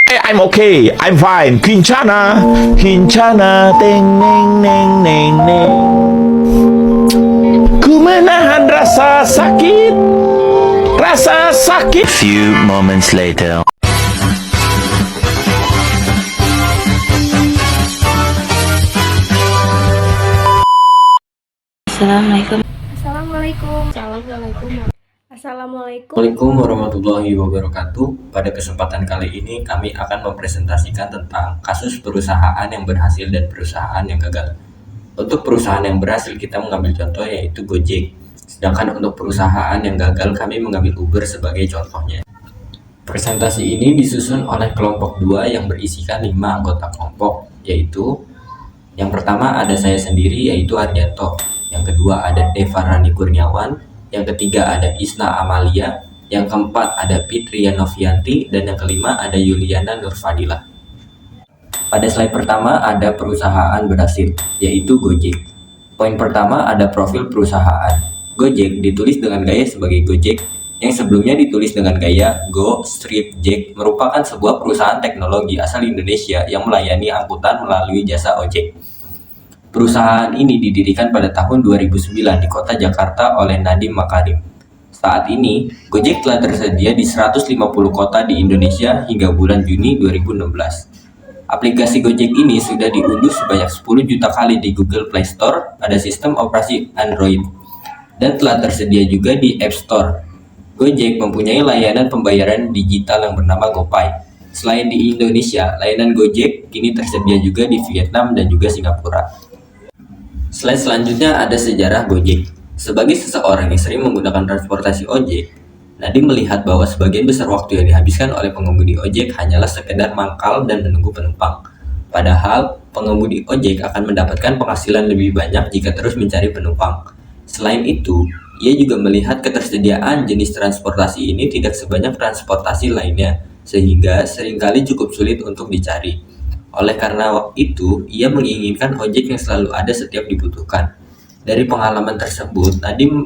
I'm okay, I'm fine. Kincana, Kincana, teng neng neng neng neng. Ku menahan rasa sakit, rasa sakit. Few moments later. Assalamualaikum. Assalamualaikum. Assalamualaikum. Assalamualaikum. Assalamualaikum warahmatullahi wabarakatuh. Pada kesempatan kali ini kami akan mempresentasikan tentang kasus perusahaan yang berhasil dan perusahaan yang gagal. Untuk perusahaan yang berhasil kita mengambil contoh yaitu Gojek. Sedangkan untuk perusahaan yang gagal kami mengambil Uber sebagai contohnya. Presentasi ini disusun oleh kelompok 2 yang berisikan 5 anggota kelompok, yaitu yang pertama ada saya sendiri yaitu Ardianto, yang kedua ada Deva Rani Kurniawan, yang ketiga ada Isna Amalia, yang keempat ada Fitria Novianti, dan yang kelima ada Yuliana Nurfadilah. Pada slide pertama ada perusahaan berhasil, yaitu Gojek. Poin pertama ada profil perusahaan. Gojek ditulis dengan gaya sebagai Gojek, yang sebelumnya ditulis dengan gaya Go Strip Jack, merupakan sebuah perusahaan teknologi asal Indonesia yang melayani angkutan melalui jasa ojek. Perusahaan ini didirikan pada tahun 2009 di kota Jakarta oleh Nadiem Makarim. Saat ini, Gojek telah tersedia di 150 kota di Indonesia hingga bulan Juni 2016. Aplikasi Gojek ini sudah diunduh sebanyak 10 juta kali di Google Play Store pada sistem operasi Android dan telah tersedia juga di App Store. Gojek mempunyai layanan pembayaran digital yang bernama GoPay. Selain di Indonesia, layanan Gojek kini tersedia juga di Vietnam dan juga Singapura. Slide selanjutnya ada sejarah Gojek. Sebagai seseorang yang sering menggunakan transportasi ojek, Nadiem melihat bahwa sebagian besar waktu yang dihabiskan oleh pengemudi ojek hanyalah sekedar mangkal dan menunggu penumpang. Padahal, pengemudi ojek akan mendapatkan penghasilan lebih banyak jika terus mencari penumpang. Selain itu, ia juga melihat ketersediaan jenis transportasi ini tidak sebanyak transportasi lainnya, sehingga seringkali cukup sulit untuk dicari. Oleh karena itu, ia menginginkan ojek yang selalu ada setiap dibutuhkan. Dari pengalaman tersebut, Nadiem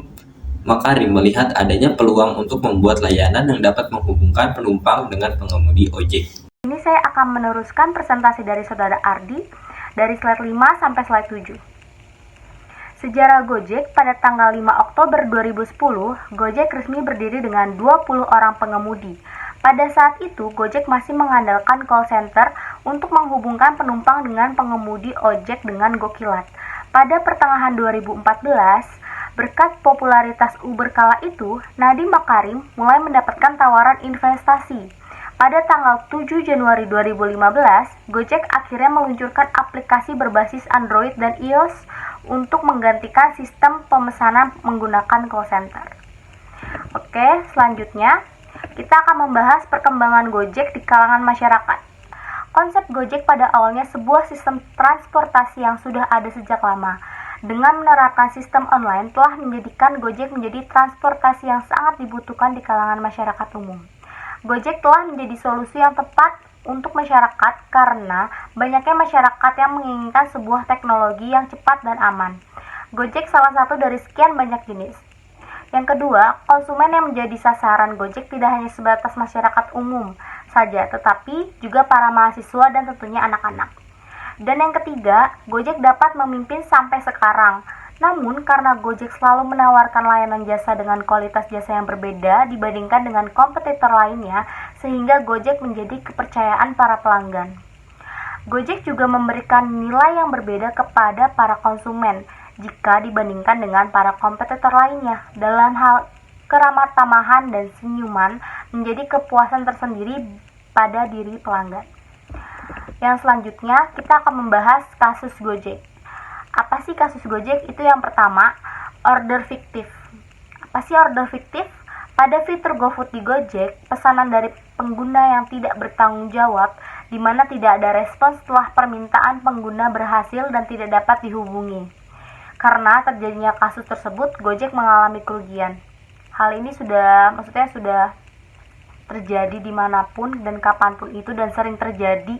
Makarim melihat adanya peluang untuk membuat layanan yang dapat menghubungkan penumpang dengan pengemudi ojek. Ini saya akan meneruskan presentasi dari Saudara Ardi dari slide 5 sampai slide 7. Sejarah Gojek pada tanggal 5 Oktober 2010, Gojek resmi berdiri dengan 20 orang pengemudi. Pada saat itu, Gojek masih mengandalkan call center untuk menghubungkan penumpang dengan pengemudi ojek dengan GoKilat. Pada pertengahan 2014, berkat popularitas Uber kala itu, Nadiem Makarim mulai mendapatkan tawaran investasi. Pada tanggal 7 Januari 2015, Gojek akhirnya meluncurkan aplikasi berbasis Android dan iOS untuk menggantikan sistem pemesanan menggunakan call center. Oke, selanjutnya kita akan membahas perkembangan Gojek di kalangan masyarakat. Konsep Gojek pada awalnya sebuah sistem transportasi yang sudah ada sejak lama. Dengan menerapkan sistem online telah menjadikan Gojek menjadi transportasi yang sangat dibutuhkan di kalangan masyarakat umum. Gojek telah menjadi solusi yang tepat untuk masyarakat karena banyaknya masyarakat yang menginginkan sebuah teknologi yang cepat dan aman. Gojek salah satu dari sekian banyak jenis. Yang kedua, konsumen yang menjadi sasaran Gojek tidak hanya sebatas masyarakat umum saja, tetapi juga para mahasiswa dan tentunya anak-anak. Dan yang ketiga, Gojek dapat memimpin sampai sekarang. Namun, karena Gojek selalu menawarkan layanan jasa dengan kualitas jasa yang berbeda dibandingkan dengan kompetitor lainnya, sehingga Gojek menjadi kepercayaan para pelanggan. Gojek juga memberikan nilai yang berbeda kepada para konsumen jika dibandingkan dengan para kompetitor lainnya. Dalam hal keramah tamahan dan senyuman menjadi kepuasan tersendiri pada diri pelanggan. Yang selanjutnya kita akan membahas kasus Gojek. Apa sih kasus Gojek? Itu yang pertama, order fiktif. Apa sih order fiktif? Pada fitur GoFood di Gojek, pesanan dari pengguna yang tidak bertanggung jawab, di mana tidak ada respons setelah permintaan pengguna berhasil dan tidak dapat dihubungi. Karena terjadinya kasus tersebut, Gojek mengalami kerugian. Hal ini sudah terjadi dimanapun dan kapanpun itu dan sering terjadi.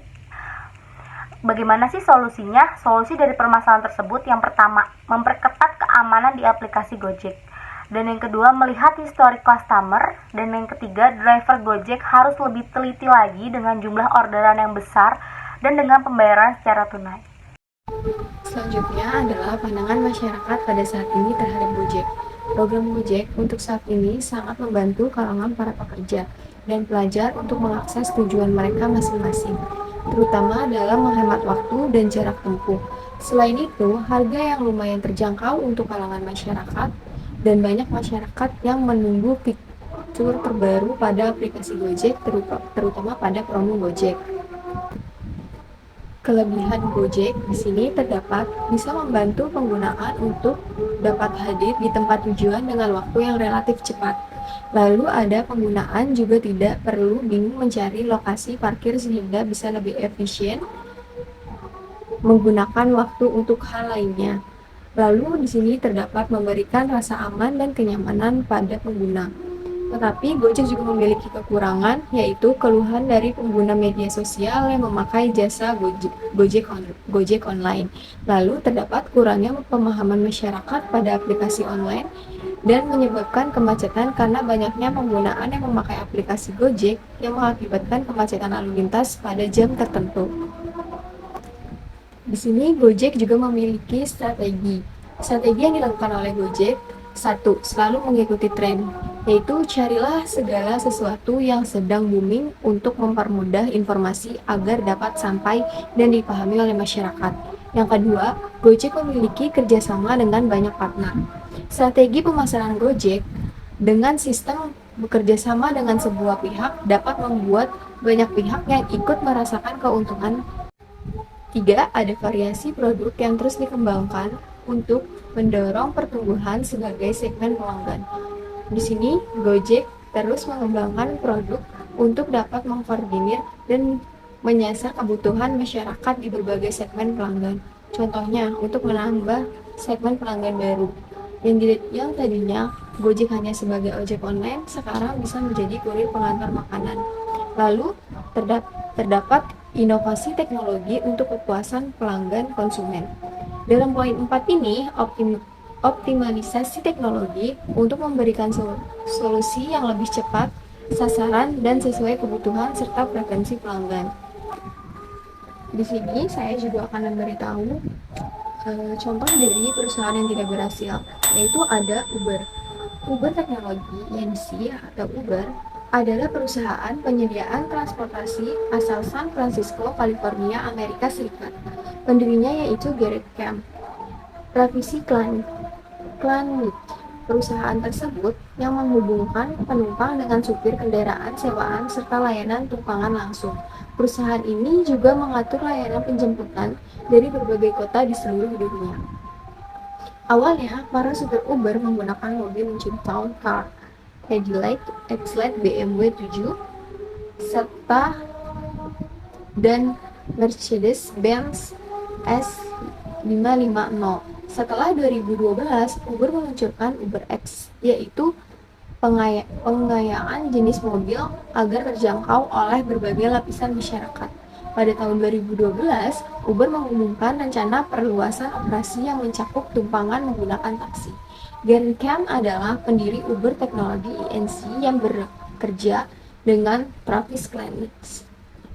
Bagaimana sih solusinya? Solusi dari permasalahan tersebut yang pertama, memperketat keamanan di aplikasi Gojek. Dan yang kedua, melihat histori customer. Dan yang ketiga, driver Gojek harus lebih teliti lagi dengan jumlah orderan yang besar dan dengan pembayaran secara tunai. Selanjutnya adalah pandangan masyarakat pada saat ini terhadap Gojek. Program Gojek untuk saat ini sangat membantu kalangan para pekerja dan pelajar untuk mengakses tujuan mereka masing-masing, terutama dalam menghemat waktu dan jarak tempuh. Selain itu, harga yang lumayan terjangkau untuk kalangan masyarakat dan banyak masyarakat yang menunggu fitur terbaru pada aplikasi Gojek, terutama pada promo Gojek. Kelebihan Gojek di sini terdapat bisa membantu penggunaan untuk dapat hadir di tempat tujuan dengan waktu yang relatif cepat. Lalu ada penggunaan juga tidak perlu bingung mencari lokasi parkir sehingga bisa lebih efisien menggunakan waktu untuk hal lainnya. Lalu di sini terdapat memberikan rasa aman dan kenyamanan pada pengguna. Tetapi Gojek juga memiliki kekurangan, yaitu keluhan dari pengguna media sosial yang memakai jasa Gojek online. Lalu terdapat kurangnya pemahaman masyarakat pada aplikasi online dan menyebabkan kemacetan karena banyaknya penggunaan yang memakai aplikasi Gojek yang mengakibatkan kemacetan lalu lintas pada jam tertentu. Di sini Gojek juga memiliki strategi. Strategi yang dilakukan oleh Gojek, 1. Selalu mengikuti tren, yaitu carilah segala sesuatu yang sedang booming untuk mempermudah informasi agar dapat sampai dan dipahami oleh masyarakat. Yang kedua, Gojek memiliki kerjasama dengan banyak partner. Strategi pemasaran Gojek dengan sistem bekerja sama dengan sebuah pihak dapat membuat banyak pihak yang ikut merasakan keuntungan. 3. Ada variasi produk yang terus dikembangkan untuk mendorong pertumbuhan sebagai segmen pelanggan. Di sini, Gojek terus mengembangkan produk untuk dapat mengkoordinir dan menyasar kebutuhan masyarakat di berbagai segmen pelanggan. Contohnya, untuk menambah segmen pelanggan baru. Yang tadinya Gojek hanya sebagai ojek online, sekarang bisa menjadi kurir pengantar makanan. Lalu, terdapat inovasi teknologi untuk kepuasan pelanggan konsumen. Dalam poin 4 ini, optimalisasi teknologi untuk memberikan solusi yang lebih cepat, sasaran, dan sesuai kebutuhan serta preferensi pelanggan. Di sini saya juga akan memberitahu contoh dari perusahaan yang tidak berhasil, yaitu ada Uber. Uber Teknologi Inc. atau Uber adalah perusahaan penyediaan transportasi asal San Francisco, California, Amerika Serikat. Pendirinya yaitu Garrett Camp. Revisi Clanwick. Perusahaan tersebut yang menghubungkan penumpang dengan supir kendaraan sewaan serta layanan tumpangan langsung. Perusahaan ini juga mengatur layanan penjemputan dari berbagai kota di seluruh dunia. Awalnya, para supir Uber menggunakan mobil mencuri Town Car, Cadillac X-Lite BMW 7, serta dan Mercedes-Benz S550. Setelah 2012, Uber meluncurkan UberX, yaitu pengayaan jenis mobil agar terjangkau oleh berbagai lapisan masyarakat. Pada tahun 2012, Uber mengumumkan rencana perluasan operasi yang mencakup tumpangan menggunakan taksi. Garrett Camp adalah pendiri Uber Teknologi Inc. yang bekerja dengan Travis Kalanick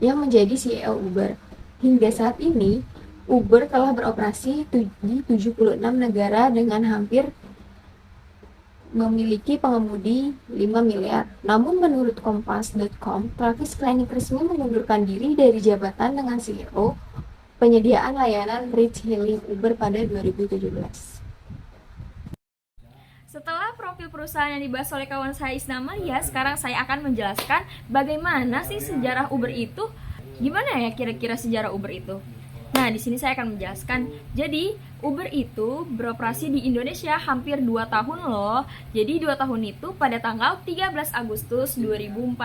yang menjadi CEO Uber. Hingga saat ini, Uber telah beroperasi di 76 negara dengan hampir memiliki pengemudi 5 miliar. Namun menurut Kompas.com, Travis Kalanick resmi mengundurkan diri dari jabatan dengan CEO penyediaan layanan ride-hailing Uber pada 2017. Setelah profil perusahaan yang dibahas oleh kawan saya Isna Maria, sekarang saya akan menjelaskan bagaimana sih sejarah Uber itu. Gimana ya kira-kira sejarah Uber itu? Nah, di sini saya akan menjelaskan. Jadi, Uber itu beroperasi di Indonesia hampir 2 tahun loh. Jadi 2 tahun itu pada tanggal 13 Agustus 2014.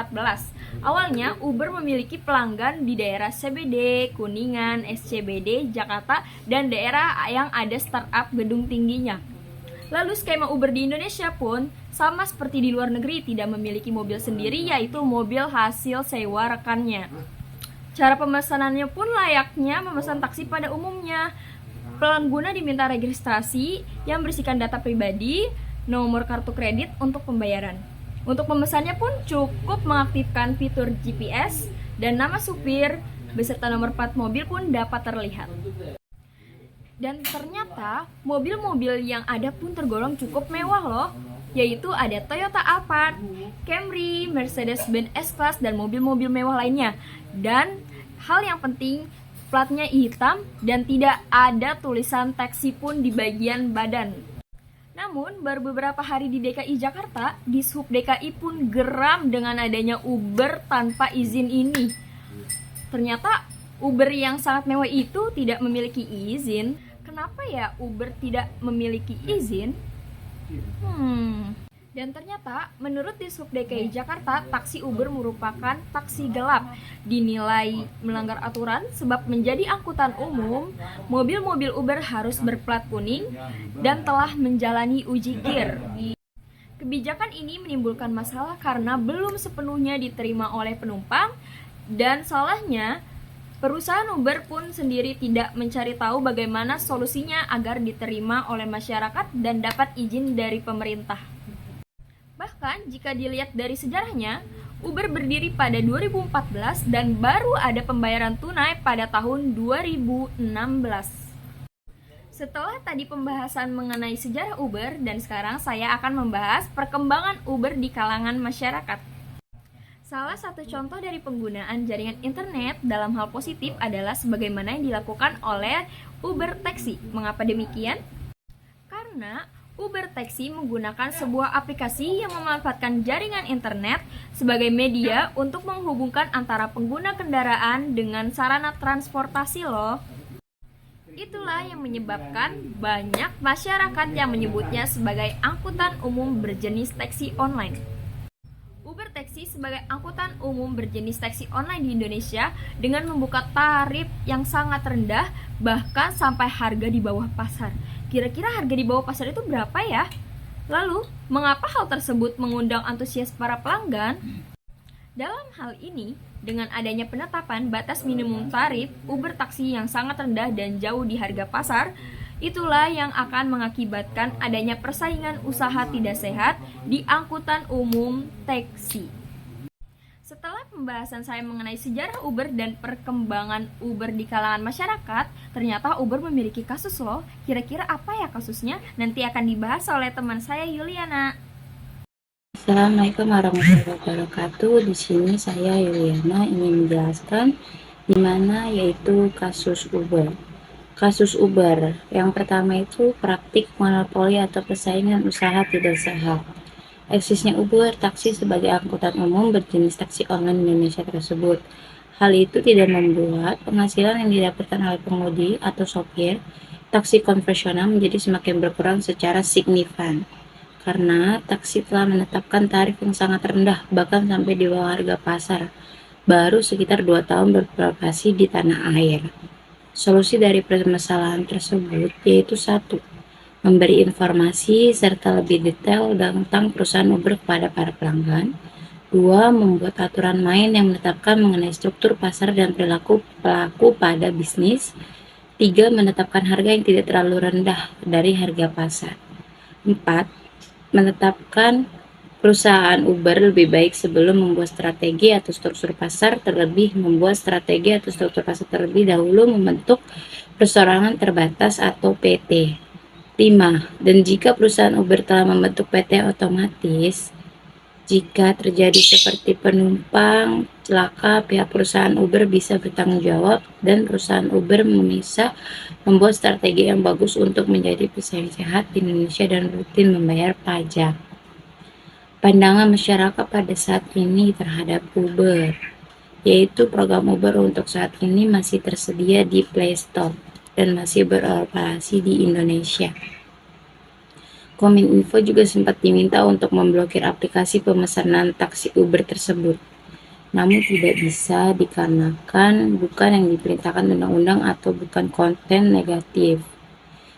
Awalnya Uber memiliki pelanggan di daerah CBD, Kuningan, SCBD, Jakarta, dan daerah yang ada startup gedung tingginya. Lalu skema Uber di Indonesia pun sama seperti di luar negeri, tidak memiliki mobil sendiri, yaitu mobil hasil sewa rekannya. Cara pemesanannya pun layaknya memesan taksi pada umumnya. Pengguna diminta registrasi yang berisikan data pribadi, nomor kartu kredit untuk pembayaran. Untuk pemesannya pun cukup mengaktifkan fitur GPS dan nama supir beserta nomor plat mobil pun dapat terlihat. Dan ternyata mobil-mobil yang ada pun tergolong cukup mewah loh, yaitu ada Toyota Alphard, Camry, Mercedes-Benz S-Class, dan mobil-mobil mewah lainnya. Dan hal yang penting, platnya hitam dan tidak ada tulisan taksi pun di bagian badan. Namun, baru beberapa hari di DKI Jakarta, Dishub DKI pun geram dengan adanya Uber tanpa izin ini. Ternyata Uber yang sangat mewah itu tidak memiliki izin. Kenapa ya Uber tidak memiliki izin? Dan ternyata menurut Dishub DKI Jakarta, taksi Uber merupakan taksi gelap, dinilai melanggar aturan sebab menjadi angkutan umum, mobil-mobil Uber harus berplat kuning dan telah menjalani uji GIR. Kebijakan ini menimbulkan masalah karena belum sepenuhnya diterima oleh penumpang, dan salahnya perusahaan Uber pun sendiri tidak mencari tahu bagaimana solusinya agar diterima oleh masyarakat dan dapat izin dari pemerintah. Bahkan jika dilihat dari sejarahnya, Uber berdiri pada 2014 dan baru ada pembayaran tunai pada tahun 2016. Setelah tadi pembahasan mengenai sejarah Uber, dan sekarang saya akan membahas perkembangan Uber di kalangan masyarakat. Salah satu contoh dari penggunaan jaringan internet dalam hal positif adalah sebagaimana yang dilakukan oleh Uber Taxi. Mengapa demikian? Karena Uber Taxi menggunakan sebuah aplikasi yang memanfaatkan jaringan internet sebagai media untuk menghubungkan antara pengguna kendaraan dengan sarana transportasi loh. Itulah yang menyebabkan banyak masyarakat yang menyebutnya sebagai angkutan umum berjenis taksi online. Uber Taxi sebagai angkutan umum berjenis taksi online di Indonesia dengan membuka tarif yang sangat rendah, bahkan sampai harga di bawah pasar. Kira-kira harga di bawah pasar itu berapa ya? Lalu, mengapa hal tersebut mengundang antusias para pelanggan? Dalam hal ini, dengan adanya penetapan batas minimum tarif Uber Taksi yang sangat rendah dan jauh di harga pasar, itulah yang akan mengakibatkan adanya persaingan usaha tidak sehat di angkutan umum taksi. Setelah pembahasan saya mengenai sejarah Uber dan perkembangan Uber di kalangan masyarakat, ternyata Uber memiliki kasus loh. Kira-kira apa ya kasusnya? Nanti akan dibahas oleh teman saya Yuliana. Assalamualaikum warahmatullahi wabarakatuh. Di sini saya Yuliana ingin menjelaskan di mana yaitu kasus Uber. Kasus Uber yang pertama itu praktik monopoli atau persaingan usaha tidak sehat. Eksisnya Uber taksi sebagai angkutan umum berjenis taksi online Indonesia tersebut. Hal itu tidak membuat penghasilan yang didapatkan oleh pengemudi atau sopir taksi konvensional menjadi semakin berkurang secara signifikan. Karena taksi telah menetapkan tarif yang sangat rendah, bahkan sampai di bawah harga pasar, baru sekitar 2 tahun beroperasi di tanah air. Solusi dari permasalahan tersebut yaitu 1. Memberi informasi serta lebih detail tentang perusahaan Uber kepada para pelanggan. 2. Membuat aturan main yang menetapkan mengenai struktur pasar dan perilaku pelaku pada bisnis. 3. Menetapkan harga yang tidak terlalu rendah dari harga pasar. 4. Menetapkan perusahaan Uber lebih baik sebelum membuat strategi atau struktur pasar, terlebih membuat strategi atau struktur pasar terlebih dahulu membentuk perseorangan terbatas atau PT. 5. Dan jika perusahaan Uber telah membentuk PT otomatis, jika terjadi seperti penumpang celaka, pihak perusahaan Uber bisa bertanggung jawab dan perusahaan Uber bisa membuat strategi yang bagus untuk menjadi pesaing sehat di Indonesia dan rutin membayar pajak. Pandangan masyarakat pada saat ini terhadap Uber, yaitu program Uber untuk saat ini masih tersedia di Play Store dan masih beroperasi di Indonesia. Kominfo juga sempat diminta untuk memblokir aplikasi pemesanan taksi Uber tersebut. Namun tidak bisa dikarenakan bukan yang diperintahkan undang-undang atau bukan konten negatif.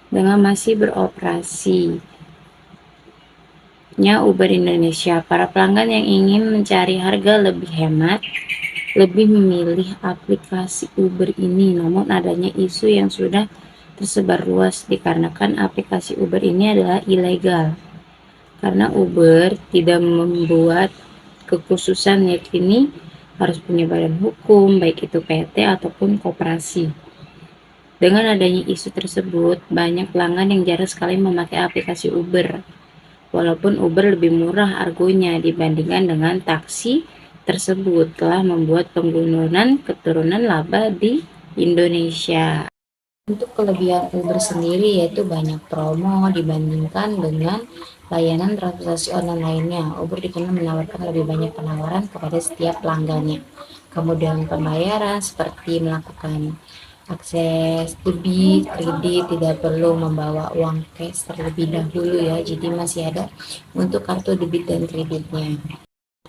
Dengan masih beroperasinya Uber Indonesia, para pelanggan yang ingin mencari harga lebih hemat lebih memilih aplikasi Uber ini. Namun adanya isu yang sudah tersebar luas dikarenakan aplikasi Uber ini adalah ilegal. karena Uber tidak membuat kekhususan, yakni harus punya badan hukum, baik itu PT ataupun koperasi. Dengan adanya isu tersebut, banyak pelanggan yang jarang sekali memakai aplikasi Uber. Walaupun Uber lebih murah argonya dibandingkan dengan taksi tersebut, telah membuat penurunan keturunan laba di Indonesia. Untuk kelebihan Uber sendiri yaitu banyak promo dibandingkan dengan layanan transportasi online lainnya. Uber dikenal menawarkan lebih banyak penawaran kepada setiap pelanggannya. Kemudian pembayaran seperti melakukan akses debit, kredit, tidak perlu membawa uang cash terlebih dahulu ya. Jadi masih ada untuk kartu debit dan kreditnya.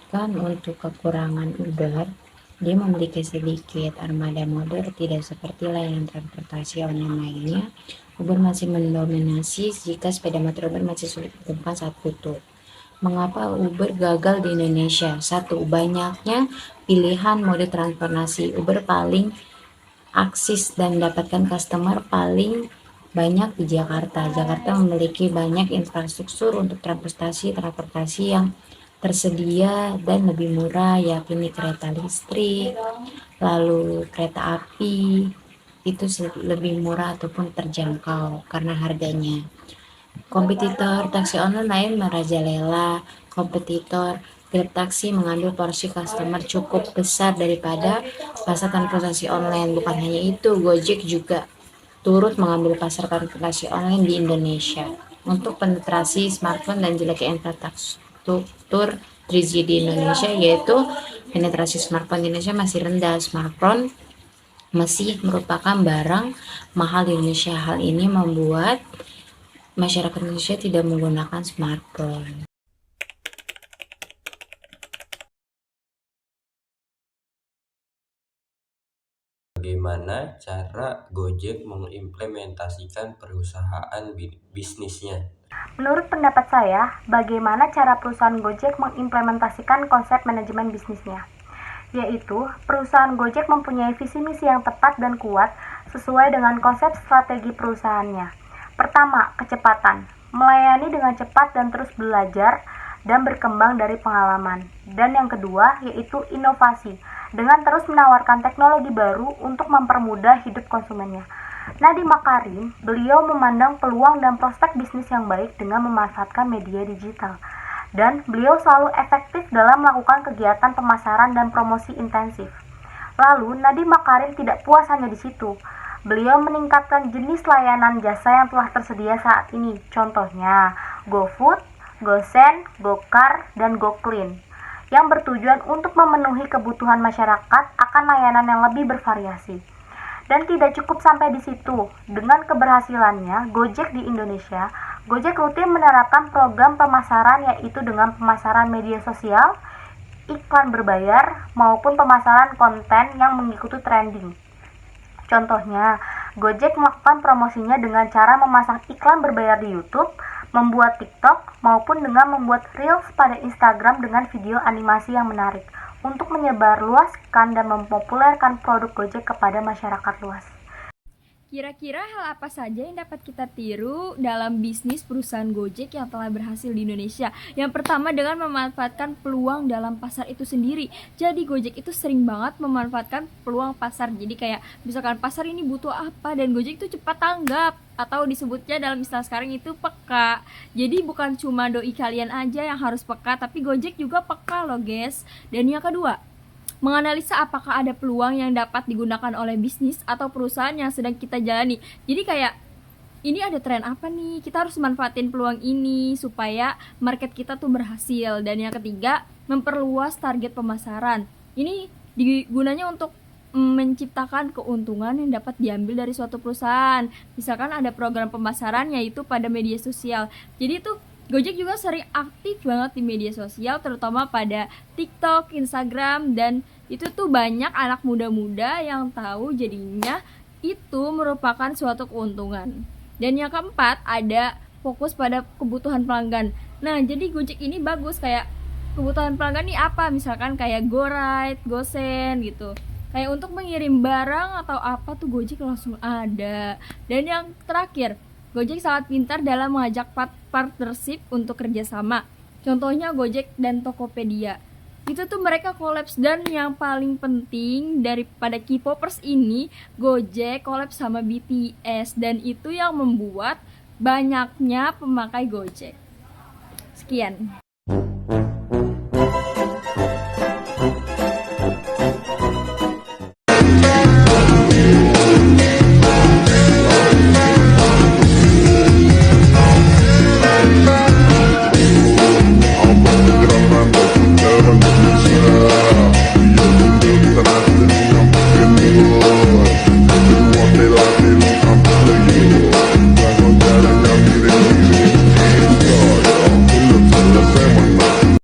Kan untuk kekurangan Uber, dia memiliki sedikit armada motor, tidak seperti layanan transportasi online lainnya. Uber masih mendominasi jika sepeda motor Uber masih sulit ditemukan saat butuh. Mengapa Uber gagal di Indonesia? 1. Banyaknya pilihan mode transportasi. Uber paling akses dan mendapatkan customer paling banyak di Jakarta. Jakarta memiliki banyak infrastruktur untuk transportasi yang tersedia dan lebih murah, yakni kereta listrik, lalu kereta api itu lebih murah ataupun terjangkau karena harganya. Kompetitor taksi online lain merajalela. Kompetitor Grab Taksi mengambil porsi customer cukup besar daripada pasar transportasi online. Bukan hanya itu, Gojek juga turut mengambil pasar transportasi online di Indonesia. Untuk penetrasi smartphone dan jeleknya infrastruktur 3G di Indonesia, yaitu penetrasi smartphone di Indonesia masih rendah. Smartphone masih merupakan barang mahal di Indonesia. Hal ini membuat masyarakat Indonesia tidak menggunakan smartphone. Bagaimana cara Gojek mengimplementasikan perusahaan bisnisnya? Menurut pendapat saya, bagaimana cara perusahaan Gojek mengimplementasikan konsep manajemen bisnisnya? Yaitu, perusahaan Gojek mempunyai visi misi yang tepat dan kuat sesuai dengan konsep strategi perusahaannya. Pertama, kecepatan. Melayani dengan cepat dan terus belajar dan berkembang dari pengalaman. Dan yang kedua, yaitu inovasi, dengan terus menawarkan teknologi baru untuk mempermudah hidup konsumennya. Nadiem Makarim, beliau memandang peluang dan prospek bisnis yang baik dengan memanfaatkan media digital. Dan beliau selalu efektif dalam melakukan kegiatan pemasaran dan promosi intensif. Lalu, Nadiem Makarim tidak puas hanya di situ. Beliau meningkatkan jenis layanan jasa yang telah tersedia saat ini. Contohnya, GoFood, GoSend, GoCar, dan GoClean, yang bertujuan untuk memenuhi kebutuhan masyarakat akan layanan yang lebih bervariasi. Dan tidak cukup sampai di situ. Dengan keberhasilannya Gojek di Indonesia, Gojek rutin menerapkan program pemasaran, yaitu dengan pemasaran media sosial, iklan berbayar, maupun pemasaran konten yang mengikuti trending. Contohnya, Gojek melakukan promosinya dengan cara memasang iklan berbayar di YouTube, membuat TikTok, maupun dengan membuat Reels pada Instagram dengan video animasi yang menarik untuk menyebarluaskan dan mempopulerkan produk Gojek kepada masyarakat luas. Kira-kira hal apa saja yang dapat kita tiru dalam bisnis perusahaan Gojek yang telah berhasil di Indonesia? Yang pertama, dengan memanfaatkan peluang dalam pasar itu sendiri. Jadi Gojek itu sering banget memanfaatkan peluang pasar. Jadi kayak misalkan pasar ini butuh apa dan Gojek itu cepat tanggap, atau disebutnya dalam istilah sekarang itu peka. Jadi bukan cuma doi kalian aja yang harus peka, tapi Gojek juga peka loh guys. Dan yang kedua, menganalisa apakah ada peluang yang dapat digunakan oleh bisnis atau perusahaan yang sedang kita jalani. Jadi kayak, ini ada tren apa nih, kita harus manfaatin peluang ini supaya market kita tuh berhasil. Dan yang ketiga, memperluas target pemasaran. Ini digunanya untuk menciptakan keuntungan yang dapat diambil dari suatu perusahaan. Misalkan ada program pemasaran yaitu pada media sosial. Jadi tuh Gojek juga sering aktif banget di media sosial, terutama pada TikTok, Instagram, dan itu tuh banyak anak muda-muda yang tahu, jadinya itu merupakan suatu keuntungan. Dan yang keempat, ada fokus pada kebutuhan pelanggan. Nah, jadi Gojek ini bagus, kayak kebutuhan pelanggan nih apa, misalkan kayak GoRide, GoSend gitu. Kayak untuk mengirim barang atau apa tuh Gojek langsung ada. Dan yang terakhir, Gojek sangat pintar dalam mengajak partnership untuk kerjasama. Contohnya Gojek dan Tokopedia. Itu tuh mereka kolaps, dan yang paling penting daripada K-popers ini, Gojek kolaps sama BTS, dan itu yang membuat banyaknya pemakai Gojek. Sekian.